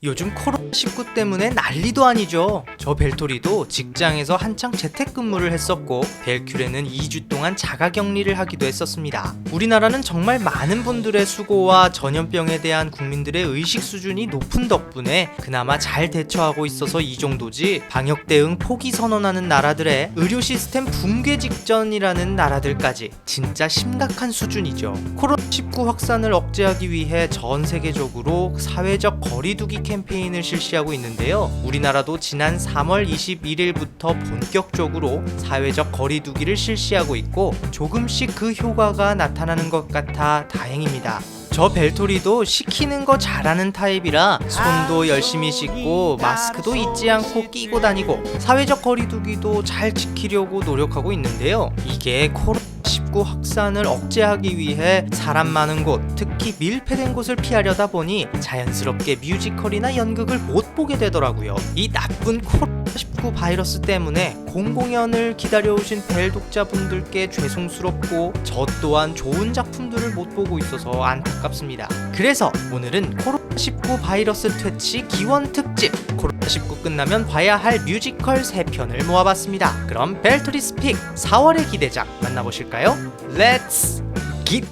요즘 코로나19 때문에 난리도 아니죠. 저 벨토리도 직장에서 한창 재택근무를 했었고 벨큐레는 2주 동안 자가격리를 하기도 했었습니다. 우리나라는 정말 많은 분들의 수고와 전염병에 대한 국민들의 의식 수준이 높은 덕분에 그나마 잘 대처하고 있어서 이 정도지, 방역 대응 포기 선언하는 나라들의 의료 시스템 붕괴 직전이라는 나라들까지 진짜 심각한 수준이죠. 코로나19 확산을 억제하기 위해 전 세계적으로 사회적 거리두기 캠페인을 실시하고 있는데요. 우리나라도 지난 3월 21일부터 본격적으로 사회적 거리두기를 실시하고 있고 조금씩 그 효과가 나타나는 것 같아 다행입니다. 저 벨토리도 시키는 거 잘하는 타입이라 손도 열심히 씻고 마스크도 잊지 않고 끼고 다니고 사회적 거리두기도 잘 지키려고 노력하고 있는데요. 이게 코로나19 확산을 억제하기 위해 사람 많은 곳, 특히 밀폐된 곳을 피하려다 보니 자연스럽게 뮤지컬이나 연극을 못 보게 되더라고요. 이 나쁜 코로나19 바이러스 때문에 공공연을 기다려오신 벨 독자분들께 죄송스럽고 저 또한 좋은 작품들을 못 보고 있어서 안타깝습니다. 그래서 오늘은 코로나19 바이러스 퇴치 기원 특집, 코로나19 끝나면 봐야 할 뮤지컬 3편을 모아봤습니다. 그럼 벨토리 스픽 4월의 기대작 만나보실까요? 렛츠 기!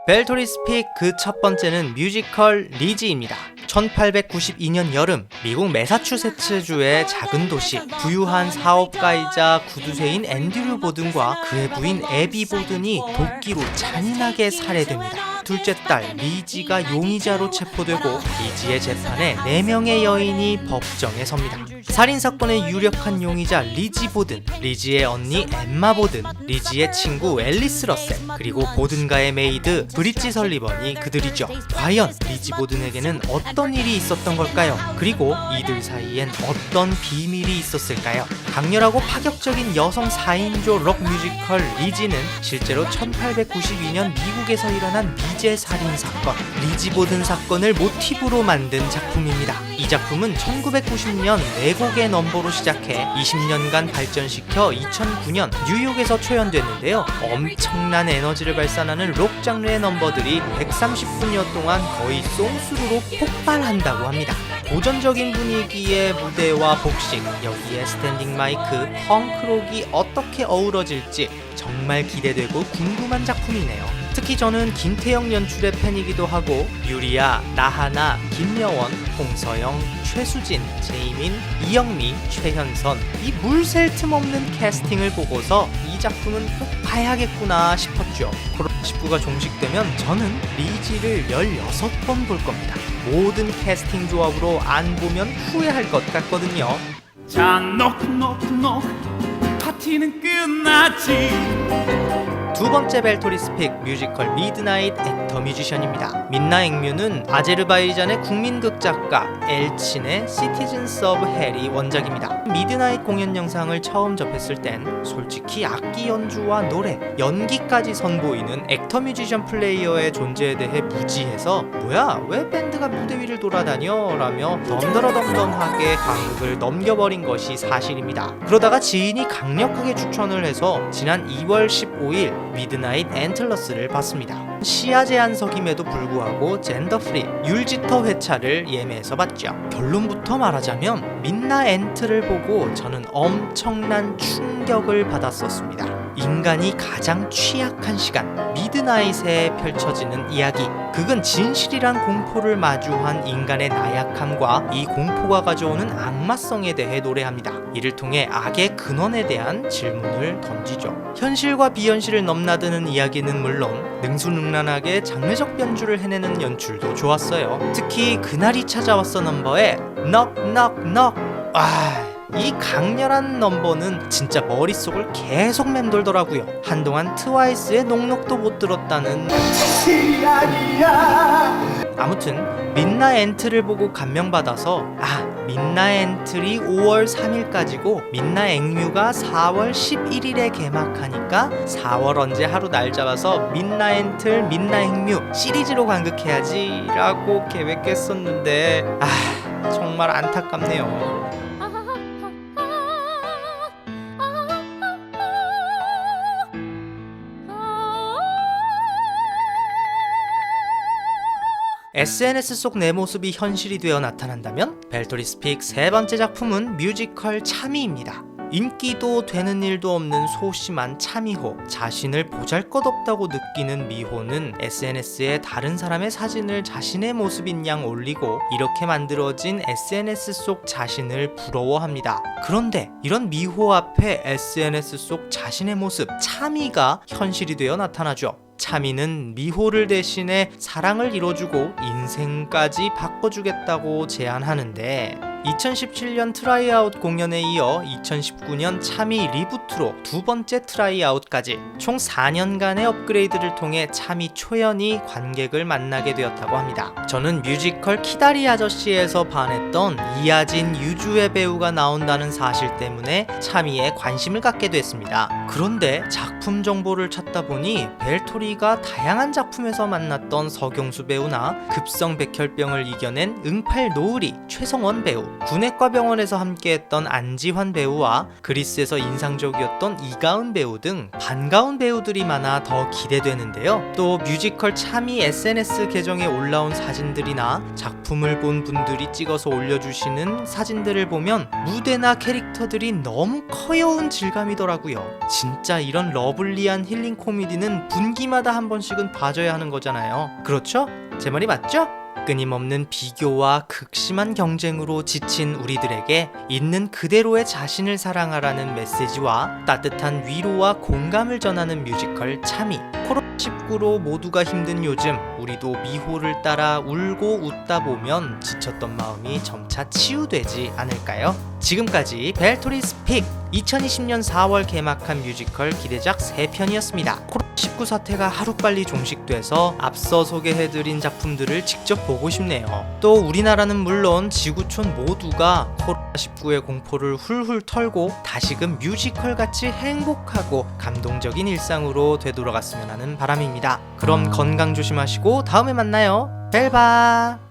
벨토리 스픽 그 첫 번째는 뮤지컬 리지입니다. 1892년 여름, 미국 매사추세츠주의 작은 도시, 부유한 사업가이자 구두쇠인 앤드류 보든과 그의 부인 애비 보든이 도끼로 잔인하게 살해됩니다. 둘째 딸 리지가 용의자로 체포되고 리지의 재판에 4명의 여인이 법정에 섭니다. 살인사건의 유력한 용의자 리지 보든, 리지의 언니 엠마 보든, 리지의 친구 앨리스 러셀, 그리고 보든가의 메이드 브릿지 설리번이 그들이죠. 과연 리지 보든에게는 어떤 일이 있었던 걸까요? 그리고 이들 사이엔 어떤 비밀이 있었을까요? 강렬하고 파격적인 여성 4인조 록 뮤지컬 리지는 실제로 1892년 미국에서 일어난 미제 살인사건, 리지 보든 사건을 모티브로 만든 작품입니다. 이 작품은 1990년 4곡의 넘버로 시작해 20년간 발전시켜 2009년 뉴욕에서 초연됐는데요. 엄청난 에너지를 발산하는 록 장르의 넘버들이 130분여 동안 거의 송수루로 폭발한다고 합니다. 고전적인 분위기의 무대와 복식, 여기에 스탠딩 마이크, 펑크록이 어떻게 어우러질지 정말 기대되고 궁금한 작품이네요. 특히 저는 김태형 연출의 팬이기도 하고 유리아, 나하나, 김여원, 홍서영, 최수진, 제이민, 이영미, 최현선, 이 물샐 틈 없는 캐스팅을 보고서 이 작품은 꼭 봐야겠구나 싶었죠. 코로나19가 종식되면 저는 리지를 16번 볼 겁니다. 모든 캐스팅 조합으로 안 보면 후회할 것 같거든요. 자, 녹 파티는 끝났지. 두 번째 벨토리 스픽 뮤지컬 미드나잇 액터 뮤지션입니다. 민나 앵뮤는 아제르바이잔의 국민극 작가 엘친의 시티즌스 오브 헬이 원작입니다. 미드나잇 공연 영상을 처음 접했을 땐 솔직히 악기 연주와 노래, 연기까지 선보이는 액터 뮤지션 플레이어의 존재에 대해 무지해서 뭐야 왜 밴드가 무대 위를 돌아다녀? 라며 덤더러덤덤하게 관객을 넘겨버린 것이 사실입니다. 그러다가 지인이 강력하게 추천을 해서 지난 2월 15일 미드나잇 앤틀러스를 봤습니다. 시야 제한석임에도 불구하고 젠더 프리 율지터 회차를 예매해서 봤죠. 결론부터 말하자면 민나 앤트를 보고 저는 엄청난 충격을 받았었습니다. 인간이 가장 취약한 시간, 미드나잇에 펼쳐지는 이야기. 극은 진실이란 공포를 마주한 인간의 나약함과 이 공포가 가져오는 악마성에 대해 노래합니다. 이를 통해 악의 근원에 대한 질문을 던지죠. 현실과 비현실을 넘나드는 이야기는 물론 능수능란하게 장르적 변주를 해내는 연출도 좋았어요. 특히 그날이 찾아왔어 넘버의 넉넉넉, 이 강렬한 넘버는 진짜 머릿속을 계속 맴돌더라고요. 한동안 트와이스의 녹록도 못 들었다는 아무튼 민나 앤트를 보고 감명받아서 민나 앤틀이 5월 3일까지고 민나 앵뮤가 4월 11일에 개막하니까 4월 언제 하루 날 잡아서 민나 앤틀, 민나 앵뮤 시리즈로 관극해야지 라고 계획했었는데 정말 안타깝네요. SNS 속 내 모습이 현실이 되어 나타난다면 벨토리 스픽 세 번째 작품은 뮤지컬 차미입니다. 인기도 되는 일도 없는 소심한 차미호, 자신을 보잘것없다고 느끼는 미호는 SNS에 다른 사람의 사진을 자신의 모습인 양 올리고 이렇게 만들어진 SNS 속 자신을 부러워합니다. 그런데 이런 미호 앞에 SNS 속 자신의 모습 차미가 현실이 되어 나타나죠. 차미는 미호를 대신해 사랑을 이뤄주고 인생까지 바꿔주겠다고 제안하는데 2017년 트라이아웃 공연에 이어 2019년 차미 리부트로 두 번째 트라이아웃까지 총 4년간의 업그레이드를 통해 차미 초연이 관객을 만나게 되었다고 합니다. 저는 뮤지컬 키다리 아저씨에서 반했던 이하진, 유주의 배우가 나온다는 사실 때문에 차미에 관심을 갖게 됐습니다. 그런데 작품 정보를 찾다 보니 벨토리가 다양한 작품에서 만났던 서경수 배우나 급성 백혈병을 이겨낸 응팔 노을이 최성원 배우, 군의과 병원에서 함께했던 안지환 배우와 그리스에서 인상적이었던 이가은 배우 등 반가운 배우들이 많아 더 기대되는데요. 또 뮤지컬 차미 SNS 계정에 올라온 사진들이나 작품을 본 분들이 찍어서 올려주시는 사진들을 보면 무대나 캐릭터들이 너무 커여운 질감이더라고요. 진짜 이런 러블리한 힐링 코미디는 분기마다 한 번씩은 봐줘야 하는 거잖아요. 그렇죠? 제 말이 맞죠? 끊임없는 비교와 극심한 경쟁으로 지친 우리들에게 있는 그대로의 자신을 사랑하라는 메시지와 따뜻한 위로와 공감을 전하는 뮤지컬 차미. 코로나19로 모두가 힘든 요즘 우리도 미호를 따라 울고 웃다 보면 지쳤던 마음이 점차 치유되지 않을까요? 지금까지 벨토리 스픽 2020년 4월 개막한 뮤지컬 기대작 3편이었습니다. 코로나19 사태가 하루빨리 종식돼서 앞서 소개해드린 작품들을 직접 보고 싶네요. 또 우리나라는 물론 지구촌 모두가 코로나19의 공포를 훌훌 털고 다시금 뮤지컬같이 행복하고 감동적인 일상으로 되돌아갔으면 하는 바람입니다. 그럼 건강 조심하시고 다음에 만나요. 벨바.